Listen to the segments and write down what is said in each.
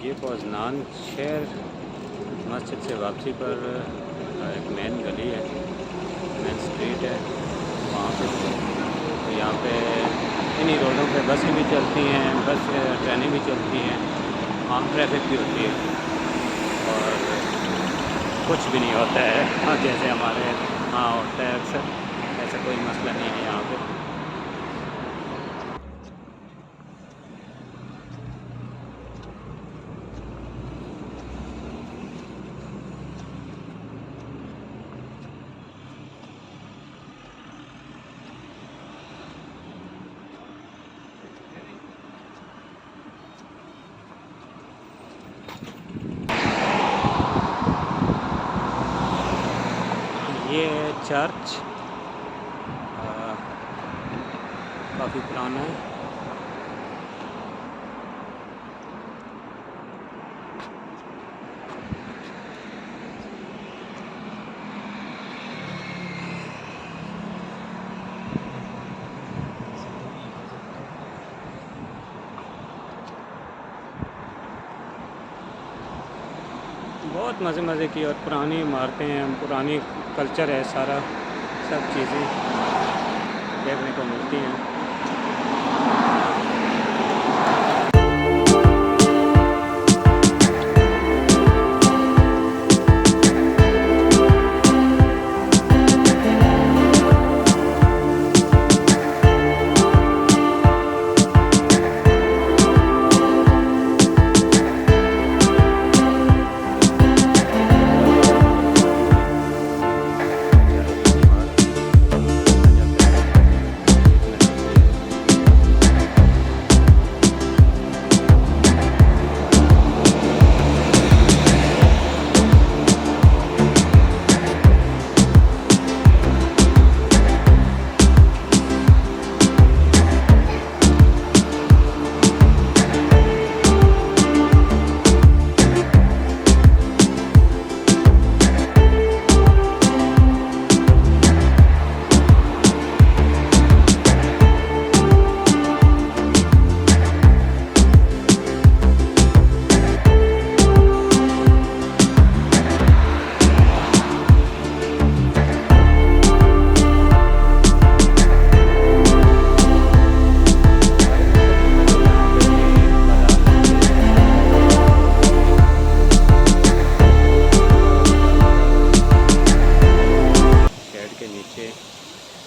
ये पोजनान शहर मस्जिद से वापसी पर एक मेन गली है, मेन स्ट्रीट है वहाँ पे। तो यहाँ पे इन्हीं रोडों पे बसें भी चलती हैं, ट्रेनें भी चलती हैं, आम ट्रैफिक भी होती है और कुछ भी नहीं होता है। हाँ, जैसे हमारे यहाँ होता है अक्सर, ऐसा कोई मसला नहीं है यहाँ पे। ये चर्च काफ़ी पुराना है। बहुत मज़े की और पुरानी इमारतें हैं, पुरानी कल्चर है सारा, सब चीज़ें देखने को मिलती हैं।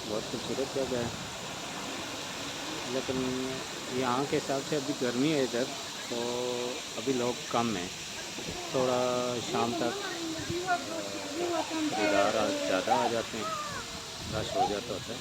बहुत खूबसूरत जगह है, लेकिन यहाँ के हिसाब से अभी गर्मी है इधर, तो अभी लोग कम हैं। थोड़ा शाम तक खरीदार ज़्यादा आ जाते हैं, रश हो जाता होता है।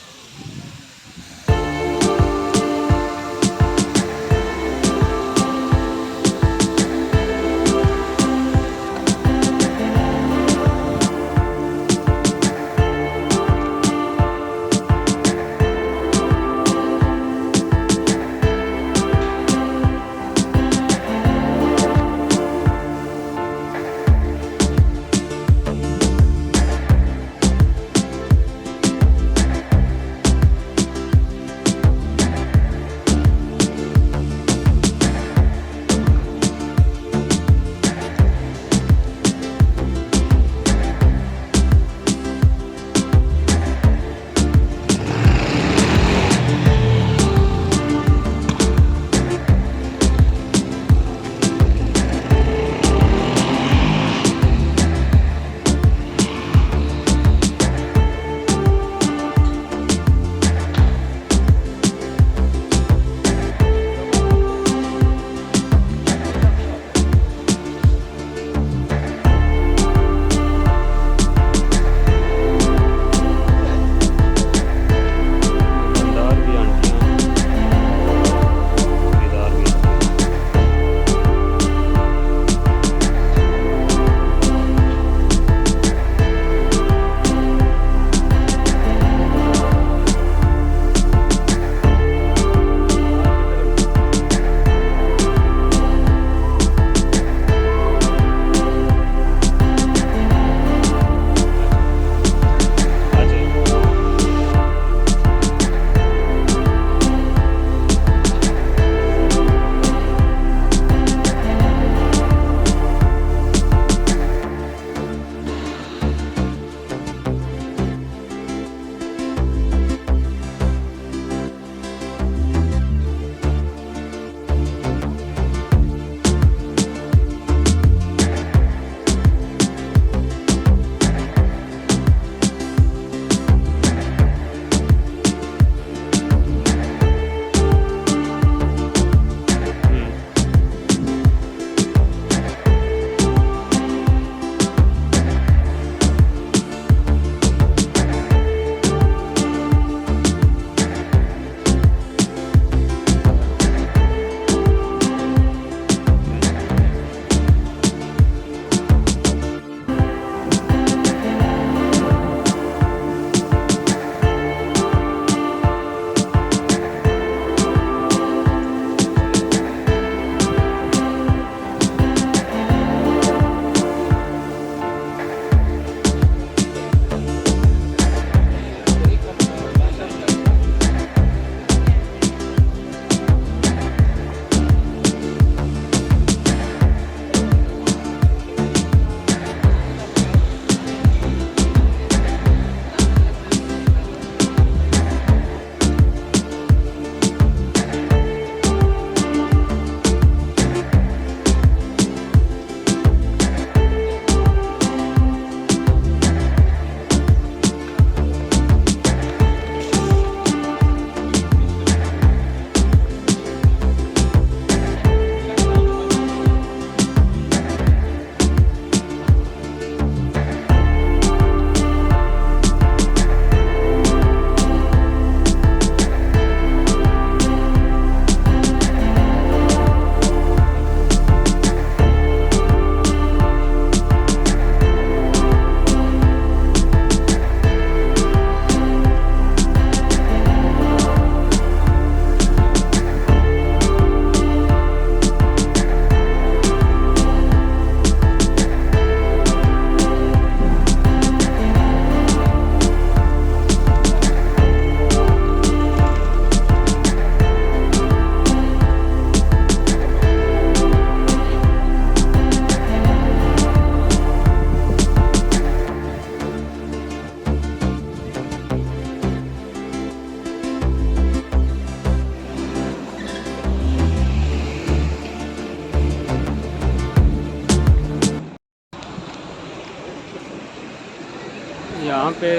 पे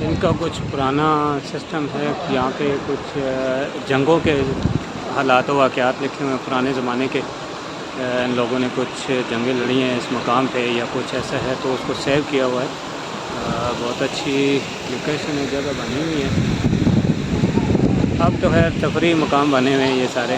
इनका कुछ पुराना सिस्टम है। यहाँ पे कुछ जंगों के हालात वाक़यात लिखे हुए हैं पुराने ज़माने के। इन लोगों ने कुछ जंगें लड़ी हैं इस मकाम पे या कुछ ऐसा है, तो उसको सेव किया हुआ है। बहुत अच्छी लोकेशन है, जगह बनी हुई है। अब तो खैर तफरी मकाम बने हुए हैं ये सारे।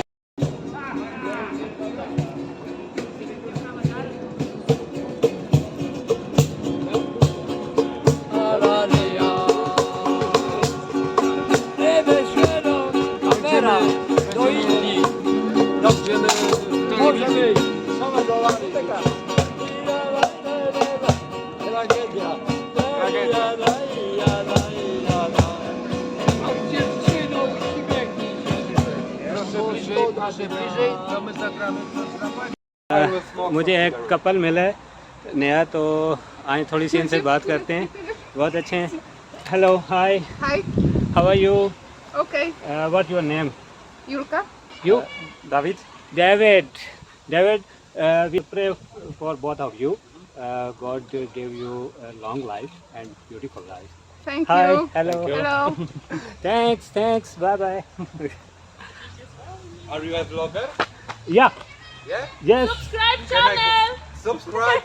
मुझे एक कपल मिला है नया, तो आए थोड़ी सी इनसे बात करते हैं। बहुत अच्छे हैं। Hello, hi. Hi. How are you? Okay. What your name? Yulka. You? David. David, we pray for both of you. God gave you a long life and beautiful life. Thank Hi. you. Hello. Hello. Thanks. Bye. Are you a vlogger? Yeah. Yeah? Yes. Subscribe channel. Subscribe.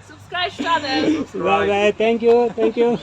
Subscribe channel. Bye. Thank you.